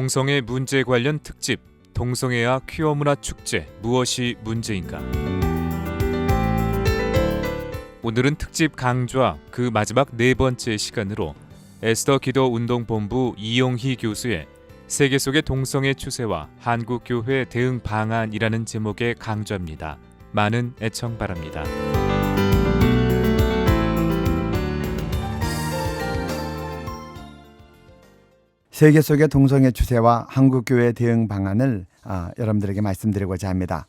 동성애 문제 관련 특집 동성애와 퀴어 문화 축제 무엇이 문제인가? 오늘은 특집 강좌 그 마지막 네 번째 시간으로 에스더 기도 운동본부 이용희 교수의 세계 속의 동성애 추세와 한국 교회 대응 방안이라는 제목의 강좌입니다. 많은 애청 바랍니다. 세계 속의 동성애 추세와 한국교회 대응 방안을 여러분들에게 말씀드리고자 합니다.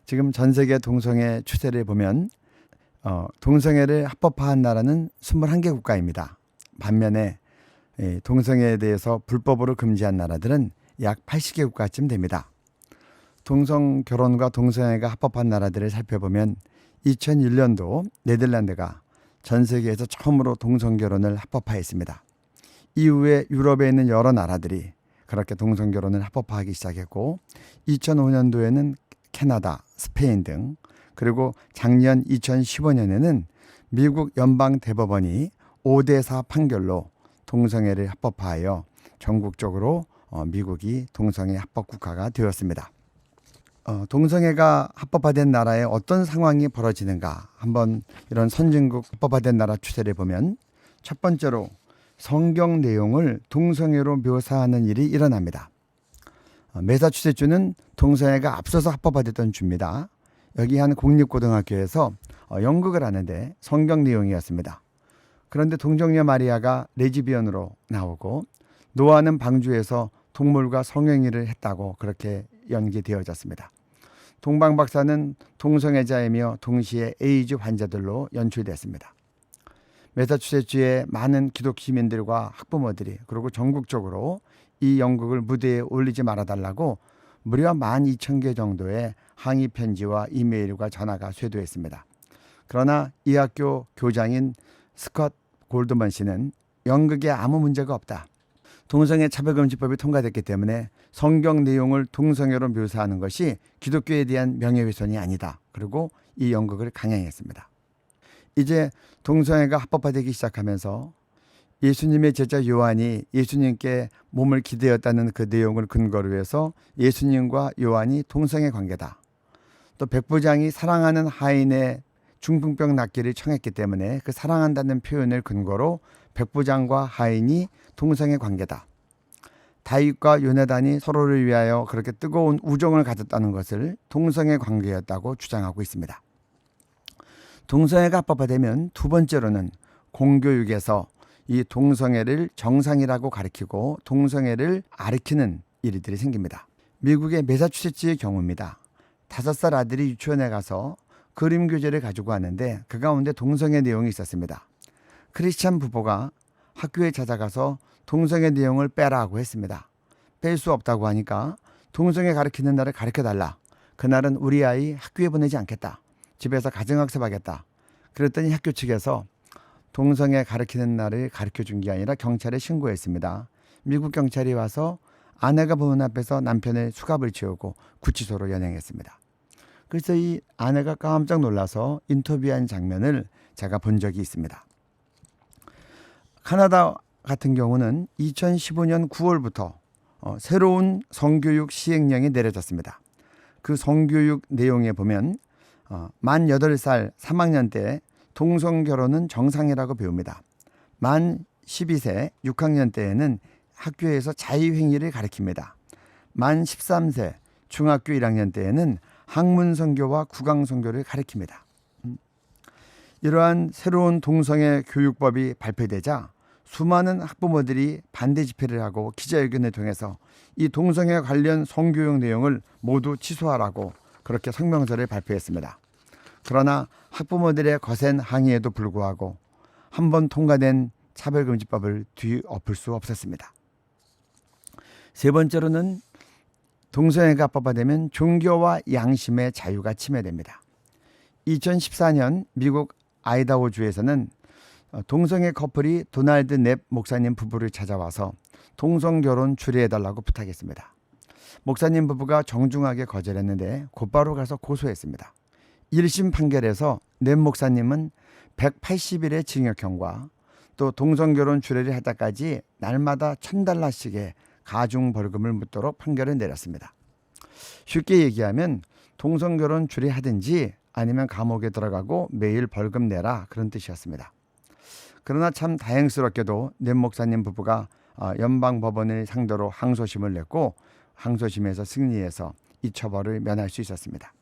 지금 전 세계 동성애 추세를 보면 동성애를 합법화한 나라는 21개 국가입니다. 반면에 동성애에 대해서 불법으로 금지한 나라들은 약 80개 국가쯤 됩니다. 동성 결혼과 동성애가 합법한 나라들을 살펴보면 2001년도 네덜란드가 전 세계에서 처음으로 동성 결혼을 합법화했습니다. 이후에 유럽에 있는 여러 나라들이 그렇게 동성 결혼을 합법화하기 시작했고 2005년도에는 캐나다, 스페인 등 그리고 작년 2015년에는 미국 연방대법원이 5대4 판결로 동성애를 합법화하여 전국적으로 미국이 동성애 합법 국가가 되었습니다. 동성애가 합법화된 나라에 어떤 상황이 벌어지는가 한번 이런 선진국 합법화된 나라 추세를 보면 첫 번째로 성경 내용을 동성애로 묘사하는 일이 일어납니다. 매사추세주는 동성애가 앞서서 합법화됐던 주입니다. 여기 한 공립고등학교에서 연극을 하는데 성경 내용이었습니다. 그런데 동정녀 마리아가 레즈비언으로 나오고 노아는 방주에서 동물과 성행위를 했다고 그렇게 연기되어졌습니다. 동방 박사는 동성애자이며 동시에 에이즈 환자들로 연출됐습니다. 매사추세주의 많은 기독 시민들과 학부모들이 그리고 전국적으로 이 연극을 무대에 올리지 말아달라고 무려 12,000개 정도의 항의 편지와 이메일과 전화가 쇄도했습니다. 그러나 이 학교 교장인 스콧 골드먼 씨는 연극에 아무 문제가 없다. 동성애 차별금지법이 통과됐기 때문에 성경 내용을 동성애로 묘사하는 것이 기독교에 대한 명예훼손이 아니다. 그리고 이 연극을 강행했습니다. 이제 동성애가 합법화되기 시작하면서 예수님의 제자 요한이 예수님께 몸을 기대었다는 그 내용을 근거로 해서 예수님과 요한이 동성애 관계다. 또 백부장이 사랑하는 하인의 중풍병 낫기를 청했기 때문에 그 사랑한다는 표현을 근거로 백부장과 하인이 동성애 관계다. 다윗과 요나단이 서로를 위하여 그렇게 뜨거운 우정을 가졌다는 것을 동성애 관계였다고 주장하고 있습니다. 동성애가 합법화되면 두 번째로는 공교육에서 이 동성애를 정상이라고 가리키고 동성애를 아르키는 일들이 생깁니다. 미국의 매사추세츠의 경우입니다. 5살 아들이 유치원에 가서 그림 교재를 가지고 왔는데 그 가운데 동성애 내용이 있었습니다. 크리스찬 부부가 학교에 찾아가서 동성애 내용을 빼라고 했습니다. 뺄 수 없다고 하니까 동성애 가르치는 날을 가르쳐달라. 그날은 우리 아이 학교에 보내지 않겠다. 집에서 가정학습하겠다. 그랬더니 학교 측에서 동성애 가르치는 날을 가르쳐준 게 아니라 경찰에 신고했습니다. 미국 경찰이 와서 아내가 보는 앞에서 남편의 수갑을 채우고 구치소로 연행했습니다. 그래서 이 아내가 깜짝 놀라서 인터뷰한 장면을 제가 본 적이 있습니다. 카나다 같은 경우는 2015년 9월부터 새로운 성교육 시행령이 내려졌습니다. 그 성교육 내용에 보면 만 8살 3학년 때 동성결혼은 정상이라고 배웁니다. 만 12세 6학년 때에는 학교에서 자유행위를 가르칩니다. 만 13세 중학교 1학년 때에는 학문성교와 국왕성교를 가르칩니다. 이러한 새로운 동성애 교육법이 발표되자 수많은 학부모들이 반대 집회를 하고 기자회견을 통해서 이 동성애 관련 성교육 내용을 모두 취소하라고 그렇게 성명서를 발표했습니다. 그러나 학부모들의 거센 항의에도 불구하고 한 번 통과된 차별금지법을 뒤엎을 수 없었습니다. 세 번째로는 동성애가 합법화되면 종교와 양심의 자유가 침해됩니다. 2014년 미국 아이다호주에서는 동성애 커플이 도널드 넵 목사님 부부를 찾아와서 동성결혼 주례해달라고 부탁했습니다. 목사님 부부가 정중하게 거절했는데 곧바로 가서 고소했습니다. 1심 판결에서 넵 목사님은 180일의 징역형과 또 동성결혼 주례를 할 때까지 날마다 $1,000씩의 가중 벌금을 묻도록 판결을 내렸습니다. 쉽게 얘기하면 동성결혼 주례하든지 아니면 감옥에 들어가고 매일 벌금 내라, 그런 뜻이었습니다. 그러나 참 다행스럽게도 낸 목사님 부부가 연방법원을 상대로 항소심을 냈고 항소심에서 승리해서 이 처벌을 면할 수 있었습니다.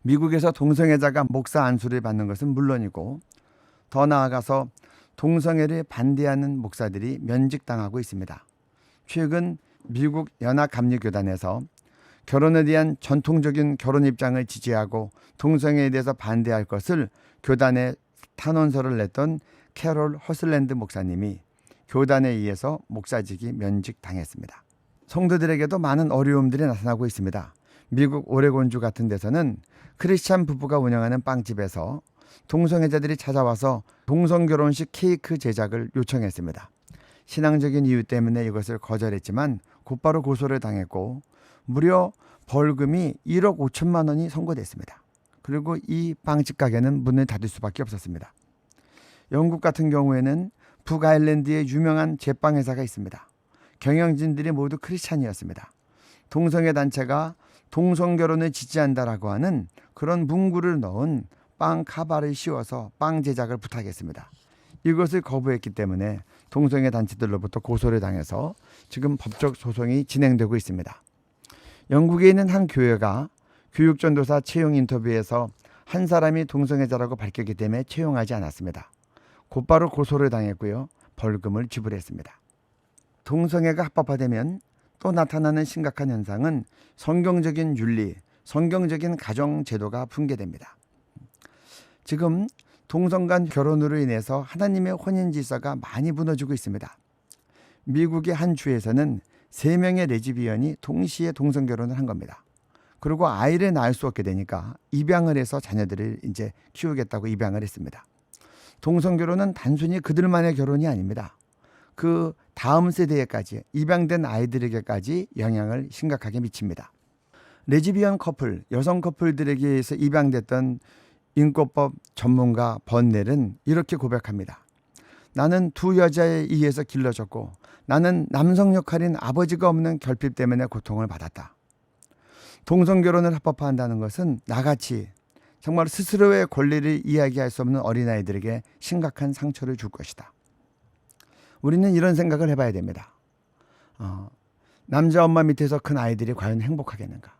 미국에서 동성애자가 목사 안수를 받는 것은 물론이고 더 나아가서 동성애를 반대하는 목사들이 면직당하고 있습니다. 최근 미국 연합감리교단에서 결혼에 대한 전통적인 결혼 입장을 지지하고 동성애에 대해서 반대할 것을 교단에 탄원서를 냈던 캐롤 허슬랜드 목사님이 교단에 의해서 목사직이 면직당했습니다. 성도들에게도 많은 어려움들이 나타나고 있습니다. 미국 오레곤주 같은 데서는 크리스찬 부부가 운영하는 빵집에서 동성애자들이 찾아와서 동성결혼식 케이크 제작을 요청했습니다. 신앙적인 이유 때문에 이것을 거절했지만 곧바로 고소를 당했고 무려 벌금이 1억 5천만 원이 선고됐습니다. 그리고 이 빵집 가게는 문을 닫을 수밖에 없었습니다. 영국 같은 경우에는 북아일랜드에 유명한 제빵 회사가 있습니다. 경영진들이 모두 크리스찬이었습니다. 동성애 단체가 동성결혼을 지지한다라고 하는 그런 문구를 넣은 빵 카바를 씌워서 빵 제작을 부탁했습니다. 이것을 거부했기 때문에 동성애 단체들로부터 고소를 당해서 지금 법적 소송이 진행되고 있습니다. 영국에 있는 한 교회가 교육전도사 채용 인터뷰에서 한 사람이 동성애자라고 밝혔기 때문에 채용하지 않았습니다. 곧바로 고소를 당했고요. 벌금을 지불했습니다. 동성애가 합법화되면 또 나타나는 심각한 현상은 성경적인 윤리, 성경적인 가정 제도가 붕괴됩니다. 지금 동성 간 결혼으로 인해서 하나님의 혼인 질서가 많이 무너지고 있습니다. 미국의 한 주에서는 3명의 레즈비언이 동시에 동성 결혼을 한 겁니다. 그리고 아이를 낳을 수 없게 되니까 입양을 해서 자녀들을 이제 키우겠다고 입양을 했습니다. 동성 결혼은 단순히 그들만의 결혼이 아닙니다. 그 다음 세대에까지 입양된 아이들에게까지 영향을 심각하게 미칩니다. 레즈비언 커플, 여성 커플들에게 의해서 입양됐던 인권법 전문가 번넬은 이렇게 고백합니다. 나는 두 여자에 의해서 길러졌고 나는 남성 역할인 아버지가 없는 결핍 때문에 고통을 받았다. 동성결혼을 합법화한다는 것은 나같이 정말 스스로의 권리를 이야기할 수 없는 어린아이들에게 심각한 상처를 줄 것이다. 우리는 이런 생각을 해봐야 됩니다. 남자 엄마 밑에서 큰 아이들이 과연 행복하겠는가?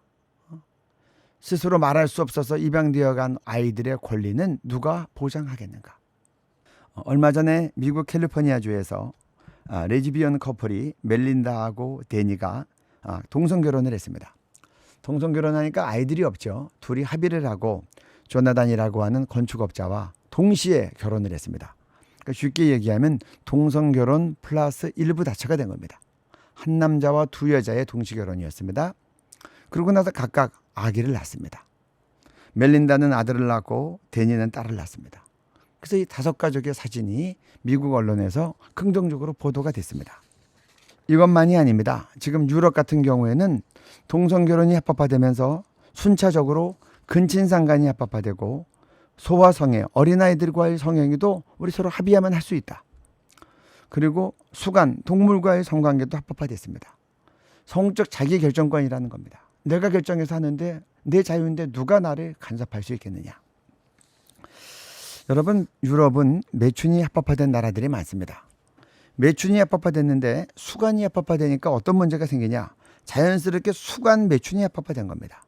스스로 말할 수 없어서 입양되어 간 아이들의 권리는 누가 보장하겠는가? 얼마 전에 미국 캘리포니아주에서 레즈비언 커플이 멜린다하고 데니가 동성결혼을 했습니다. 동성결혼하니까 아이들이 없죠. 둘이 합의를 하고 조나단이라고 하는 건축업자와 동시에 결혼을 했습니다. 그러니까 쉽게 얘기하면 동성결혼 플러스 일부 다처가 된 겁니다. 한 남자와 두 여자의 동시결혼이었습니다. 그러고 나서 각각 아기를 낳습니다. 멜린다는 아들을 낳고 데니는 딸을 낳습니다. 그래서 이 5가족의 사진이 미국 언론에서 긍정적으로 보도가 됐습니다. 이것만이 아닙니다. 지금 유럽 같은 경우에는 동성결혼이 합법화되면서 순차적으로 근친상간이 합법화되고 소와 성애, 어린아이들과의 성행위도 우리 서로 합의하면 할 수 있다. 그리고 수간, 동물과의 성관계도 합법화됐습니다. 성적 자기결정권이라는 겁니다. 내가 결정해서 하는데 내 자유인데 누가 나를 간섭할 수 있겠느냐. 여러분, 유럽은 매춘이 합법화된 나라들이 많습니다. 매춘이 합법화됐는데 수간이 합법화되니까 어떤 문제가 생기냐. 자연스럽게 수간 매춘이 합법화된 겁니다.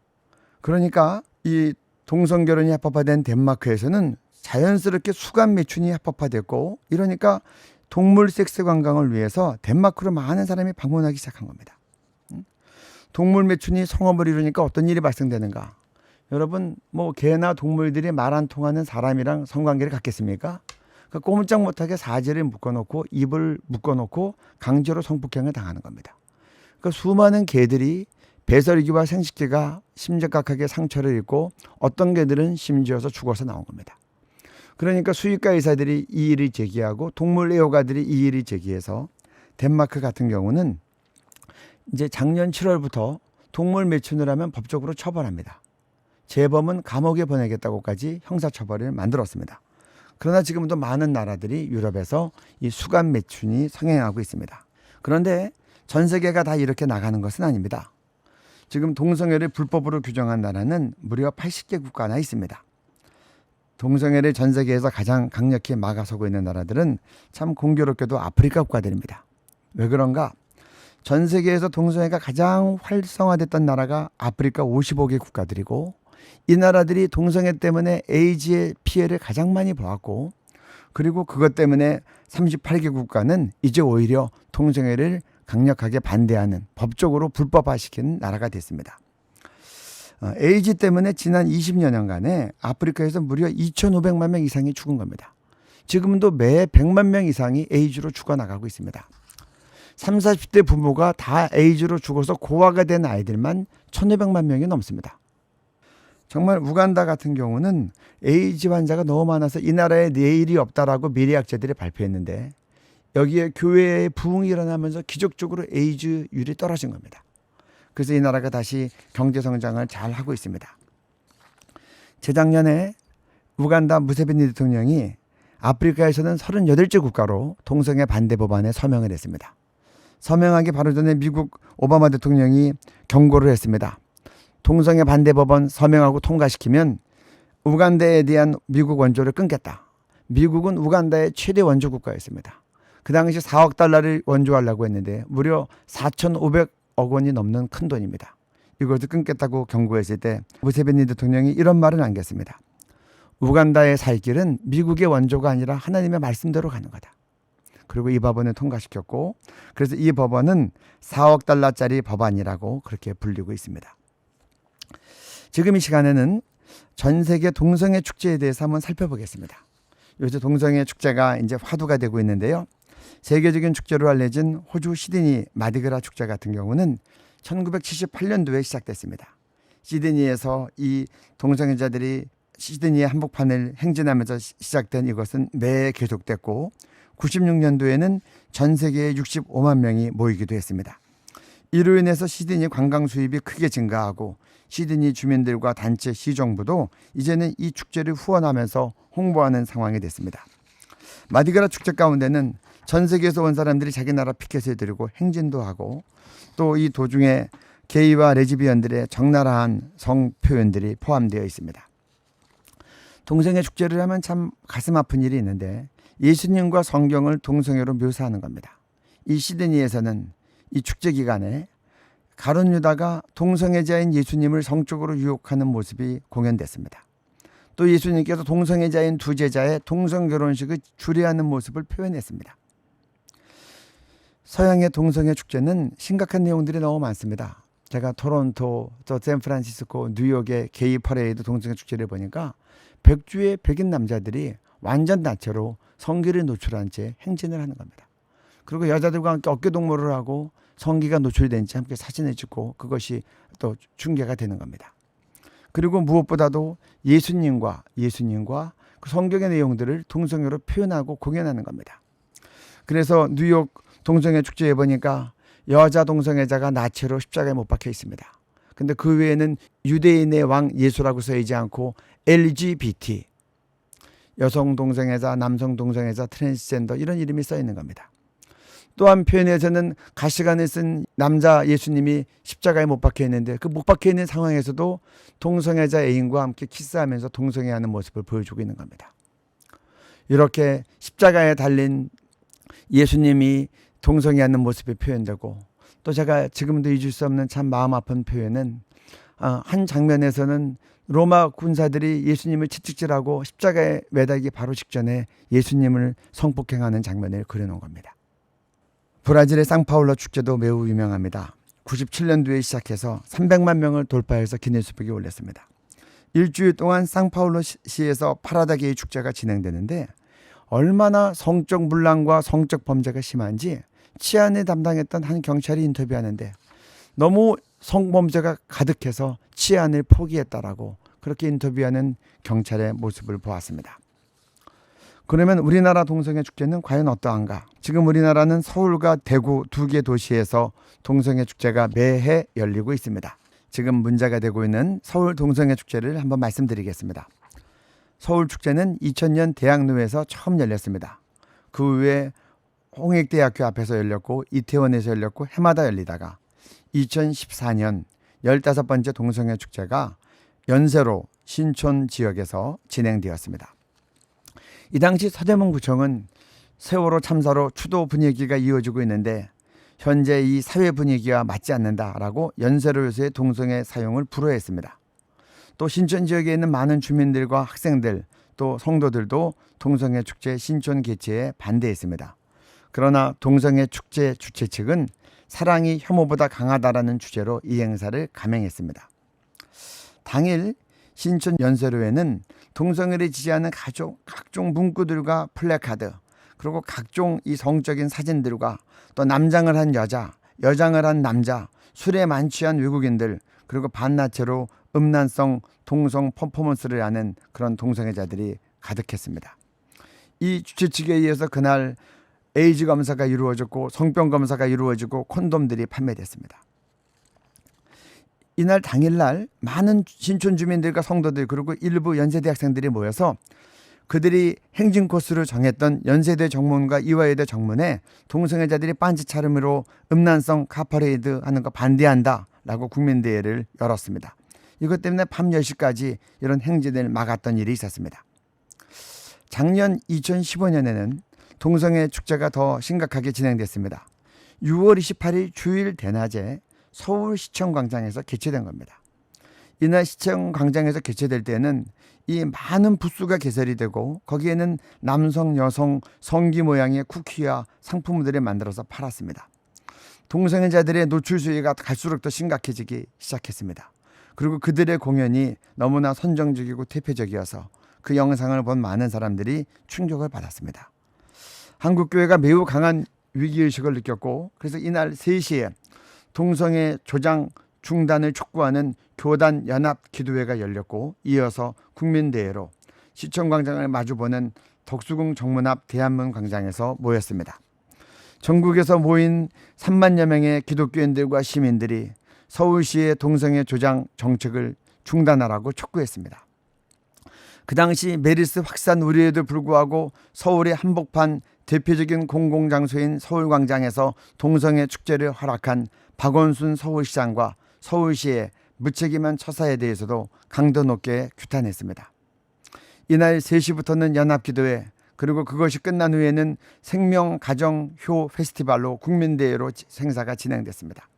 그러니까 이 동성결혼이 합법화된 덴마크에서는 자연스럽게 수간 매춘이 합법화됐고 이러니까 동물 섹스 관광을 위해서 덴마크로 많은 사람이 방문하기 시작한 겁니다. 동물 매춘이 성업을 이루니까 어떤 일이 발생되는가? 여러분, 뭐 개나 동물들이 말 안 통하는 사람이랑 성관계를 갖겠습니까? 그 꼼짝 못하게 사지를 묶어놓고 입을 묶어놓고 강제로 성폭행을 당하는 겁니다. 그 수많은 개들이 배설기와 생식기가 심각하게 상처를 입고 어떤 개들은 심지어서 죽어서 나온 겁니다. 그러니까 수의과 의사들이 이 일을 제기하고 동물 애호가들이 이 일을 제기해서 덴마크 같은 경우는 이제 작년 7월부터 동물 매춘을 하면 법적으로 처벌합니다. 재범은 감옥에 보내겠다고까지 형사처벌을 만들었습니다. 그러나 지금도 많은 나라들이 유럽에서 이 수간 매춘이 성행하고 있습니다. 그런데 전 세계가 다 이렇게 나가는 것은 아닙니다. 지금 동성애를 불법으로 규정한 나라는 무려 80개 국가나 있습니다. 동성애를 전 세계에서 가장 강력히 막아서고 있는 나라들은 참 공교롭게도 아프리카 국가들입니다. 왜 그런가? 전 세계에서 동성애가 가장 활성화됐던 나라가 아프리카 55개 국가들이고, 이 나라들이 동성애 때문에 에이즈의 피해를 가장 많이 보았고, 그리고 그것 때문에 38개 국가는 이제 오히려 동성애를 강력하게 반대하는, 법적으로 불법화시키는 나라가 됐습니다. 에이즈 때문에 지난 20여년간에 아프리카에서 무려 2,500만 명 이상이 죽은 겁니다. 지금도 매 100만 명 이상이 에이즈로 죽어나가고 있습니다. 30, 40대 부모가 다 에이즈로 죽어서 고아가 된 아이들만 1,500만 명이 넘습니다. 정말 우간다 같은 경우는 에이즈 환자가 너무 많아서 이 나라에 내일이 없다라고 미래학자들이 발표했는데, 여기에 교회의 부흥이 일어나면서 기적적으로 에이즈율이 떨어진 겁니다. 그래서 이 나라가 다시 경제 성장을 잘 하고 있습니다. 재작년에 우간다 무세베니 대통령이 아프리카에서는 38개 국가로 동성애 반대 법안에 서명을 했습니다. 서명하기 바로 전에 미국 오바마 대통령이 경고를 했습니다. 동성애 반대 법안 서명하고 통과시키면 우간다에 대한 미국 원조를 끊겠다. 미국은 우간다의 최대 원조 국가였습니다. 그 당시 4억 달러를 원조하려고 했는데 무려 4,500억 원이 넘는 큰 돈입니다. 이것을 끊겠다고 경고했을 때 무세베니 대통령이 이런 말을 남겼습니다. 우간다의 살 길은 미국의 원조가 아니라 하나님의 말씀대로 가는 거다. 그리고 이 법안을 통과시켰고, 그래서 이 법안은 4억 달러짜리 법안이라고 그렇게 불리고 있습니다. 지금 이 시간에는 전 세계 동성애 축제에 대해서 한번 살펴보겠습니다. 요새 동성애 축제가 이제 화두가 되고 있는데요. 세계적인 축제로 알려진 호주 시드니 마디그라 축제 같은 경우는 1978년도에 시작됐습니다. 시드니에서 이 동성애자들이 시드니의 한복판을 행진하면서 시작된 이것은 매해 계속됐고, 96년도에는 전 세계에 65만 명이 모이기도 했습니다. 이로 인해서 시드니 관광 수입이 크게 증가하고, 시드니 주민들과 단체 시정부도 이제는 이 축제를 후원하면서 홍보하는 상황이 됐습니다. 마디그라 축제 가운데는 전 세계에서 온 사람들이 자기 나라 피켓을 들고 행진도 하고, 또 이 도중에 게이와 레즈비언들의 적나라한 성 표현들이 포함되어 있습니다. 동성애 축제를 하면 참 가슴 아픈 일이 있는데, 예수님과 성경을 동성애로 묘사하는 겁니다. 이 시드니에서는 이 축제 기간에 가룟 유다가 동성애자인 예수님을 성적으로 유혹하는 모습이 공연됐습니다. 또 예수님께서 동성애자인 두 제자의 동성 결혼식을 주례하는 모습을 표현했습니다. 서양의 동성애 축제는 심각한 내용들이 너무 많습니다. 제가 토론토, 또 샌프란시스코, 뉴욕의 게이 퍼레이드 동성애 축제를 보니까 백주의 백인 남자들이 완전 나체로 성기를 노출한 채 행진을 하는 겁니다. 그리고 여자들과 함께 어깨 동무를 하고 성기가 노출된 채 함께 사진을 찍고, 그것이 또 중계가 되는 겁니다. 그리고 무엇보다도 예수님과 그 성경의 내용들을 동성애로 표현하고 공연하는 겁니다. 그래서 뉴욕 동성애 축제에 보니까 여자 동성애자가 나체로 십자가에 못 박혀 있습니다. 근데 그 외에는 유대인의 왕 예수라고 써있지 않고 LGBT, 여성 동성애자, 남성 동성애자, 트랜스젠더 이런 이름이 써 있는 겁니다. 또 한편에서는 가시관을 쓴 남자 예수님이 십자가에 못 박혀 있는데, 그 못 박혀 있는 상황에서도 동성애자 애인과 함께 키스하면서 동성애하는 모습을 보여주고 있는 겁니다. 이렇게 십자가에 달린 예수님이 동성애하는 모습이 표현되고, 또 제가 지금도 잊을 수 없는 참 마음 아픈 표현은, 한 장면에서는 로마 군사들이 예수님을 채찍질하고 십자가에 매달기 바로 직전에 예수님을 성폭행하는 장면을 그려놓은 겁니다. 브라질의 상파울로 축제도 매우 유명합니다. 97년도에 시작해서 300만 명을 돌파해서 기네스북에 올렸습니다. 일주일 동안 상파울로시에서 파라다게이 축제가 진행되는데, 얼마나 성적 문란과 성적 범죄가 심한지 치안을 담당했던 한 경찰이 인터뷰하는데, 너무 성범죄가 가득해서 치안을 포기했다라고 그렇게 인터뷰하는 경찰의 모습을 보았습니다. 그러면 우리나라 동성애 축제는 과연 어떠한가? 지금 우리나라는 서울과 대구 두 개 도시에서 동성애 축제가 매해 열리고 있습니다. 지금 문제가 되고 있는 서울 동성애 축제를 한번 말씀드리겠습니다. 서울 축제는 2000년 대학로에서 처음 열렸습니다. 그 후에 홍익대학교 앞에서 열렸고 이태원에서 열렸고 해마다 열리다가 2014년 15번째 동성애 축제가 연세로 신촌 지역에서 진행되었습니다. 이 당시 서대문구청은 세월호 참사로 추도 분위기가 이어지고 있는데 현재 이 사회 분위기와 맞지 않는다라고 연세로에서의 동성애 사용을 불허했습니다. 또 신촌 지역에 있는 많은 주민들과 학생들 또 성도들도 동성애 축제 신촌 개최에 반대했습니다. 그러나 동성애 축제 주최 측은 사랑이 혐오보다 강하다라는 주제로 이 행사를 감행했습니다. 당일 신촌 연세로에는 동성애를 지지하는 각종 문구들과 플래카드 그리고 각종 이 성적인 사진들과 또 남장을 한 여자, 여장을 한 남자, 술에 만취한 외국인들 그리고 반나체로 음란성 동성 퍼포먼스를 하는 그런 동성애자들이 가득했습니다. 이 주최 측에 의해서 그날 에이즈 검사가 이루어졌고 성병 검사가 이루어지고 콘돔들이 판매됐습니다. 이날 당일날 많은 신촌 주민들과 성도들 그리고 일부 연세대 학생들이 모여서 그들이 행진 코스로 정했던 연세대 정문과 이화여대 정문에 동성애자들이 반지 차림으로 음란성 카퍼레이드 하는 거 반대한다라고 국민대회를 열었습니다. 이것 때문에 밤 10시까지 이런 행진을 막았던 일이 있었습니다. 작년 2015년에는 동성애 축제가 더 심각하게 진행됐습니다. 6월 28일 주일 대낮에 서울시청 광장에서 개최된 겁니다. 이날 시청 광장에서 개최될 때는 이 많은 부스가 개설이 되고 거기에는 남성, 여성 성기 모양의 쿠키와 상품들을 만들어서 팔았습니다. 동성애자들의 노출 수위가 갈수록 더 심각해지기 시작했습니다. 그리고 그들의 공연이 너무나 선정적이고 대표적이어서 그 영상을 본 많은 사람들이 충격을 받았습니다. 한국교회가 매우 강한 위기의식을 느꼈고 그래서 이날 3시에 동성애 조장 중단을 촉구하는 교단 연합 기도회가 열렸고 이어서 국민대회로 시청광장을 마주보는 덕수궁 정문 앞 대한문 광장에서 모였습니다. 전국에서 모인 3만여 명의 기독교인들과 시민들이 서울시의 동성애 조장 정책을 중단하라고 촉구했습니다. 그 당시 메르스 확산 우려에도 불구하고 서울의 한복판 대표적인 공공장소인 서울광장에서 동성애 축제를 허락한 박원순 서울시장과 서울시의 무책임한 처사에 대해서도 강도 높게 규탄했습니다. 이날 3시부터는 연합기도회 그리고 그것이 끝난 후에는 생명가정효 페스티벌로 국민대회로 행사가 진행됐습니다.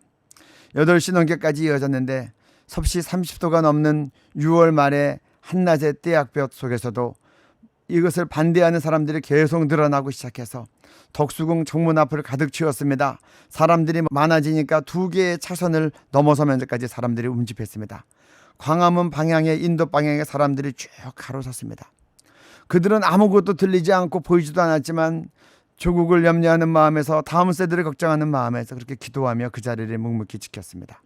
8시 넘게까지 이어졌는데 섭씨 30도가 넘는 6월 말에 한낮의 떼약볕 속에서도 이것을 반대하는 사람들이 계속 늘어나고 시작해서 덕수궁 정문 앞을 가득 채웠습니다. 사람들이 많아지니까 2개의 차선을 넘어서면서까지 사람들이 움집했습니다. 광화문 방향의 인도 방향의 사람들이 쭉 가로섰습니다. 그들은 아무것도 들리지 않고 보이지도 않았지만 조국을 염려하는 마음에서 다음 세대를 걱정하는 마음에서 그렇게 기도하며 그 자리를 묵묵히 지켰습니다.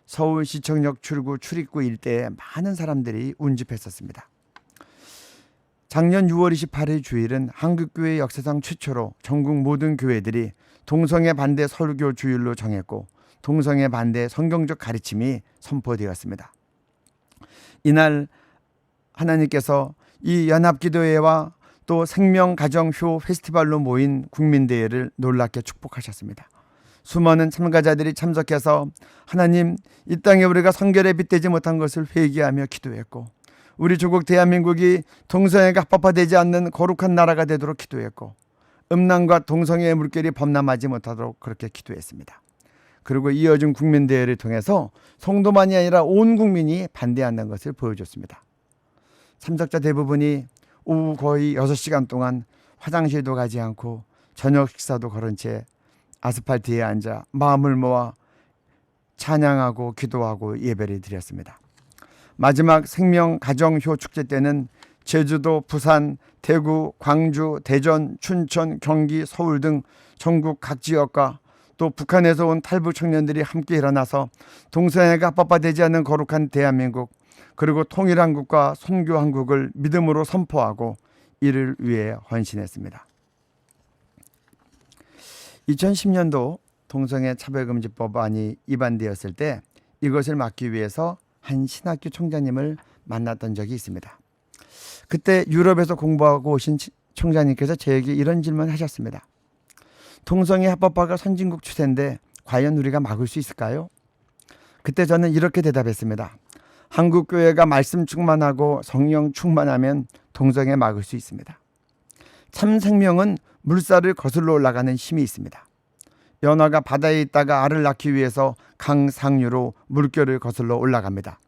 서울시청역 출구 출입구 일대에 많은 사람들이 운집했었습니다. 작년 6월 28일 주일은 한국교회 역사상 최초로 전국 모든 교회들이 동성애 반대 설교 주일로 정했고 동성애 반대 성경적 가르침이 선포되었습니다. 이날 하나님께서 이 연합기도회와 또 생명가정효 페스티벌로 모인 국민대회를 놀랍게 축복하셨습니다. 수많은 참가자들이 참석해서 하나님 이 땅에 우리가 성결에 빗대지 못한 것을 회개하며 기도했고 우리 조국 대한민국이 동성애가 합법화되지 않는 거룩한 나라가 되도록 기도했고 음란과 동성애의 물결이 범람하지 못하도록 그렇게 기도했습니다. 그리고 이어진 국민대회를 통해서 성도만이 아니라 온 국민이 반대한다는 것을 보여줬습니다. 참석자 대부분이 오후 거의 6시간 동안 화장실도 가지 않고 저녁 식사도 거른 채 아스팔트에 앉아 마음을 모아 찬양하고 기도하고 예배를 드렸습니다. 마지막 생명가정효 축제 때는 제주도, 부산, 대구, 광주, 대전, 춘천, 경기, 서울 등 전국 각 지역과 또 북한에서 온 탈북 청년들이 함께 일어나서 동성애가 합법화되지 않는 거룩한 대한민국 그리고 통일한국과 선교한국을 믿음으로 선포하고 이를 위해 헌신했습니다. 2010년도 동성애 차별금지법안이 위반되었을 때 이것을 막기 위해서 한 신학교 총장님을 만났던 적이 있습니다. 그때 유럽에서 공부하고 오신 총장님께서 저에게 이런 질문을 하셨습니다. 동성애 합법화가 선진국 추세인데 과연 우리가 막을 수 있을까요? 그때 저는 이렇게 대답했습니다. 한국교회가 말씀 충만하고 성령 충만하면 동성애 막을 수 있습니다. 참 생명은 물살을 거슬러 올라가는 힘이 있습니다. 연어가 바다에 있다가 알을 낳기 위해서 강 상류로 물결을 거슬러 올라갑니다.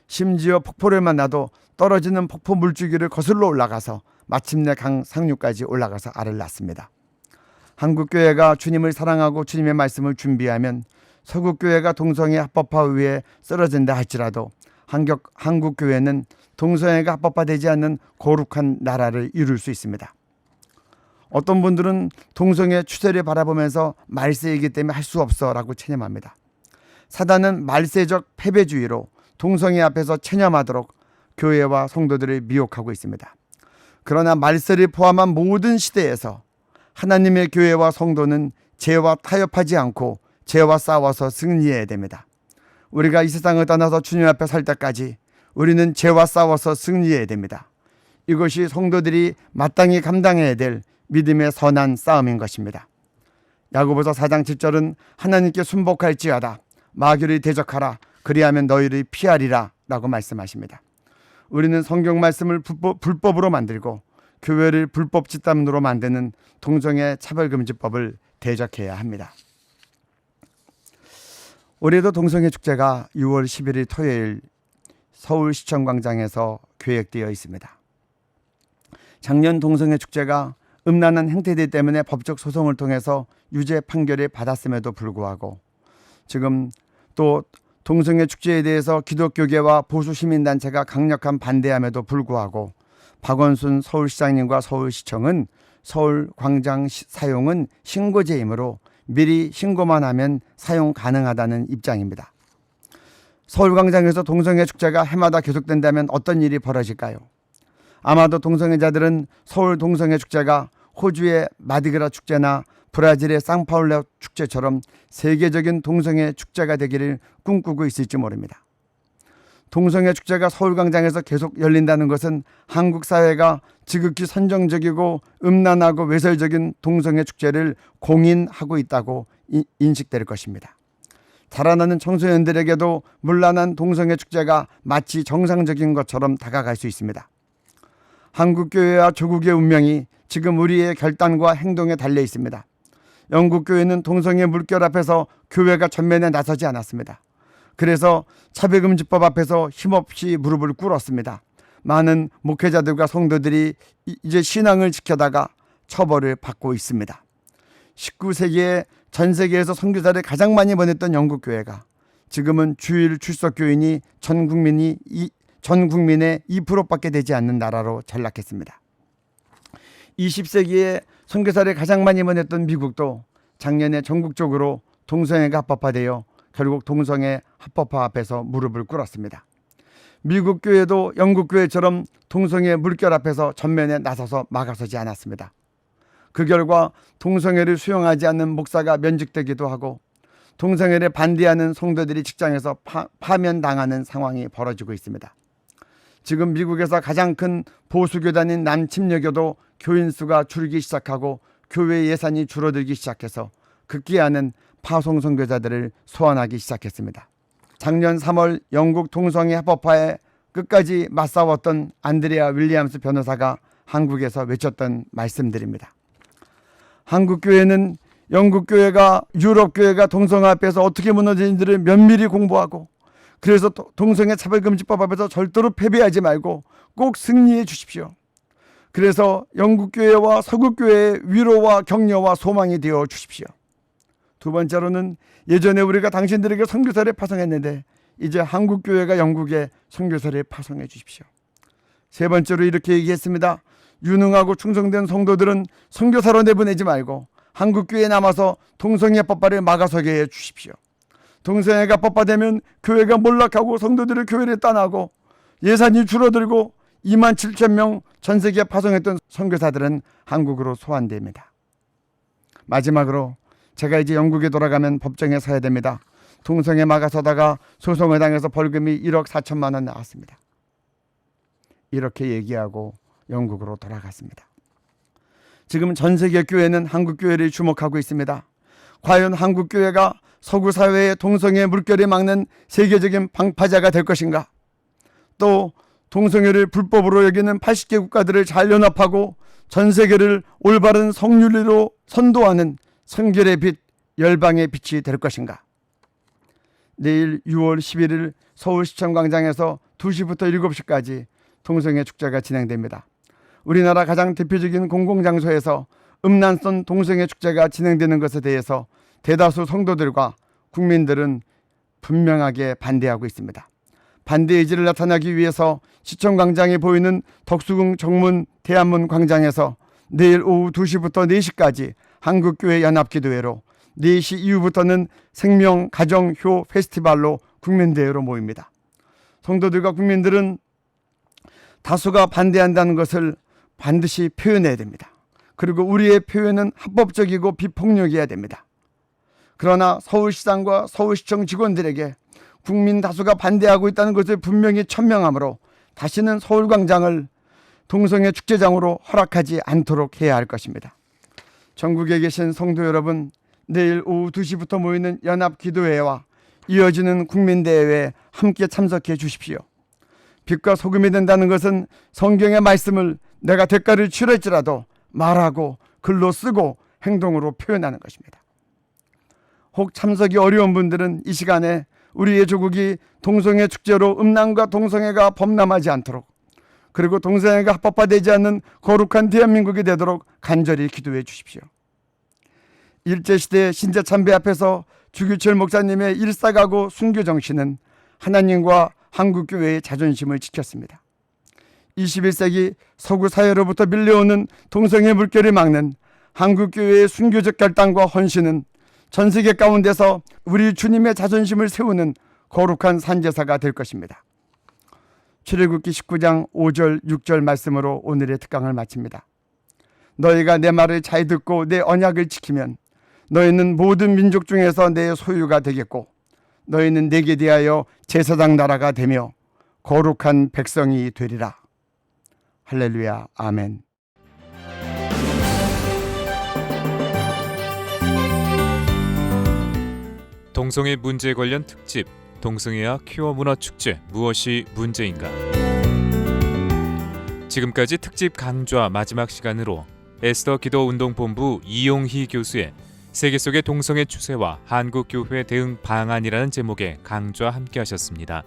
심지어 폭포를 만나도 떨어지는 폭포 물줄기를 거슬러 올라가서 마침내 강 상류까지 올라가서 알을 낳습니다. 한국교회가 주님을 사랑하고 주님의 말씀을 준비하면 서구교회가 동성애 합법화 위에 쓰러진다 할지라도 한국교회는 동성애가 합법화되지 않는 거룩한 나라를 이룰 수 있습니다. 어떤 분들은 동성애 추세를 바라보면서 말세이기 때문에 할 수 없어 라고 체념합니다. 사단은 말세적 패배주의로 동성애 앞에서 체념하도록 교회와 성도들을 미혹하고 있습니다. 그러나 말세를 포함한 모든 시대에서 하나님의 교회와 성도는 죄와 타협하지 않고 죄와 싸워서 승리해야 됩니다. 우리가 이 세상을 떠나서 주님 앞에 설 때까지 우리는 죄와 싸워서 승리해야 됩니다. 이것이 성도들이 마땅히 감당해야 될 믿음의 선한 싸움인 것입니다. 야고보서 4장 7절은 하나님께 순복할지어다 마귀를 대적하라 그리하면 너희를 피하리라 라고 말씀하십니다. 우리는 성경 말씀을 불법으로 만들고 교회를 불법 집단으로 만드는 동성애 차별금지법을 대적해야 합니다. 올해도 동성애 축제가 6월 11일 토요일 서울시청광장에서 계획되어 있습니다. 작년 동성애 축제가 음란한 행태들 때문에 법적 소송을 통해서 유죄 판결을 받았음에도 불구하고 지금 또 동성애 축제에 대해서 기독교계와 보수 시민단체가 강력한 반대함에도 불구하고 박원순 서울시장님과 서울시청은 서울광장 사용은 신고제이므로 미리 신고만 하면 사용 가능하다는 입장입니다. 서울광장에서 동성애 축제가 해마다 계속된다면 어떤 일이 벌어질까요? 아마도 동성애자들은 서울 동성애 축제가 호주의 마디그라 축제나 브라질의 상파울루 축제처럼 세계적인 동성애 축제가 되기를 꿈꾸고 있을지 모릅니다. 동성애 축제가 서울광장에서 계속 열린다는 것은 한국 사회가 지극히 선정적이고 음란하고 외설적인 동성애 축제를 공인하고 있다고 인식될 것입니다. 자라나는 청소년들에게도 문란한 동성애 축제가 마치 정상적인 것처럼 다가갈 수 있습니다. 한국교회와 조국의 운명이 지금 우리의 결단과 행동에 달려 있습니다. 영국교회는 동성애 물결 앞에서 교회가 전면에 나서지 않았습니다. 그래서 차별금지법 앞에서 힘없이 무릎을 꿇었습니다. 많은 목회자들과 성도들이 이제 신앙을 지켜다가 처벌을 받고 있습니다. 19세기에 전 세계에서 선교사를 가장 많이 보냈던 영국교회가 지금은 주일 출석교인이 전 국민의 2%밖에 되지 않는 나라로 전락했습니다. 20세기에 선교사를 가장 많이 보냈던 미국도 작년에 전국적으로 동성애가 합법화되어 결국 동성애 합법화 앞에서 무릎을 꿇었습니다. 미국 교회도 영국 교회처럼 동성애 물결 앞에서 전면에 나서서 막아서지 않았습니다. 그 결과 동성애를 수용하지 않는 목사가 면직되기도 하고 동성애를 반대하는 성도들이 직장에서 파면당하는 상황이 벌어지고 있습니다. 지금 미국에서 가장 큰 보수교단인 남침여교도 교인 수가 줄기 시작하고 교회 예산이 줄어들기 시작해서 극기하는 파송 선교사들을 소환하기 시작했습니다. 작년 3월 영국 동성애 합법화에 끝까지 맞싸웠던 안드레아 윌리엄스 변호사가 한국에서 외쳤던 말씀들입니다. 한국교회는 영국교회가 유럽교회가 동성애 앞에서 어떻게 무너지는지를 면밀히 공부하고 그래서 동성애 차별금지법 앞에서 절대로 패배하지 말고 꼭 승리해 주십시오. 그래서 영국교회와 서구교회의 위로와 격려와 소망이 되어 주십시오. 두 번째로는 예전에 우리가 당신들에게 선교사를 파송했는데 이제 한국교회가 영국에 선교사를 파송해 주십시오. 세 번째로 이렇게 얘기했습니다. 유능하고 충성된 성도들은 선교사로 내보내지 말고 한국교회에 남아서 동성애 합법화를 막아서게 해 주십시오. 동성애가 합법화되면 교회가 몰락하고 성도들을 교회를 떠나고 예산이 줄어들고 27,000명 전 세계에 파송했던 선교사들은 한국으로 소환됩니다. 마지막으로 제가 이제 영국에 돌아가면 법정에 서야 됩니다. 동성애 막아서다가 소송을 당해서 벌금이 1억 4천만 원 나왔습니다. 이렇게 얘기하고 영국으로 돌아갔습니다. 지금 전 세계 교회는 한국 교회를 주목하고 있습니다. 과연 한국 교회가 서구 사회의 동성애 물결을 막는 세계적인 방파제가 될 것인가? 또 동성애를 불법으로 여기는 80개 국가들을 잘 연합하고 전 세계를 올바른 성윤리로 선도하는 성결의 빛, 열방의 빛이 될 것인가? 내일 6월 11일 서울시청 광장에서 2시부터 7시까지 동성애 축제가 진행됩니다. 우리나라 가장 대표적인 공공장소에서 음란성 동성애 축제가 진행되는 것에 대해서 대다수 성도들과 국민들은 분명하게 반대하고 있습니다. 반대 의지를 나타내기 위해서 시청광장에 보이는 덕수궁 정문 대한문 광장에서 내일 오후 2시부터 4시까지 한국교회 연합기도회로, 4시 이후부터는 생명가정효 페스티벌로 국민대회로 모입니다. 성도들과 국민들은 다수가 반대한다는 것을 반드시 표현해야 됩니다. 그리고 우리의 표현은 합법적이고 비폭력이어야 됩니다. 그러나 서울시장과 서울시청 직원들에게 국민 다수가 반대하고 있다는 것을 분명히 천명하므로 다시는 서울광장을 동성애 축제장으로 허락하지 않도록 해야 할 것입니다. 전국에 계신 성도 여러분, 내일 오후 2시부터 모이는 연합기도회와 이어지는 국민대회에 함께 참석해 주십시오. 빛과 소금이 된다는 것은 성경의 말씀을 내가 대가를 치를지라도 말하고 글로 쓰고 행동으로 표현하는 것입니다. 혹 참석이 어려운 분들은 이 시간에 우리의 조국이 동성애 축제로 음란과 동성애가 범람하지 않도록, 그리고 동성애가 합법화되지 않는 거룩한 대한민국이 되도록 간절히 기도해 주십시오. 일제시대 신자참배 앞에서 주규철 목사님의 일사가고 순교 정신은 하나님과 한국교회의 자존심을 지켰습니다. 21세기 서구 사회로부터 밀려오는 동성애 물결을 막는 한국교회의 순교적 결단과 헌신은 전 세계 가운데서 우리 주님의 자존심을 세우는 거룩한 산제사가 될 것입니다. 출애굽기 19장 5절 6절 말씀으로 오늘의 특강을 마칩니다. 너희가 내 말을 잘 듣고 내 언약을 지키면 너희는 모든 민족 중에서 내 소유가 되겠고 너희는 내게 대하여 제사장 나라가 되며 거룩한 백성이 되리라. 할렐루야. 아멘. 동성애 문제에 관련 특집 동성애와 퀴어 문화 축제 무엇이 문제인가? 지금까지 특집 강좌 마지막 시간으로 에스더 기도 운동본부 이용희 교수의 세계 속의 동성애 추세와 한국교회 대응 방안이라는 제목의 강좌 함께 하셨습니다.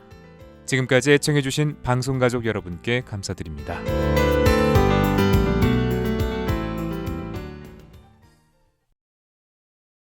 지금까지 애청해주신 방송가족 여러분께 감사드립니다.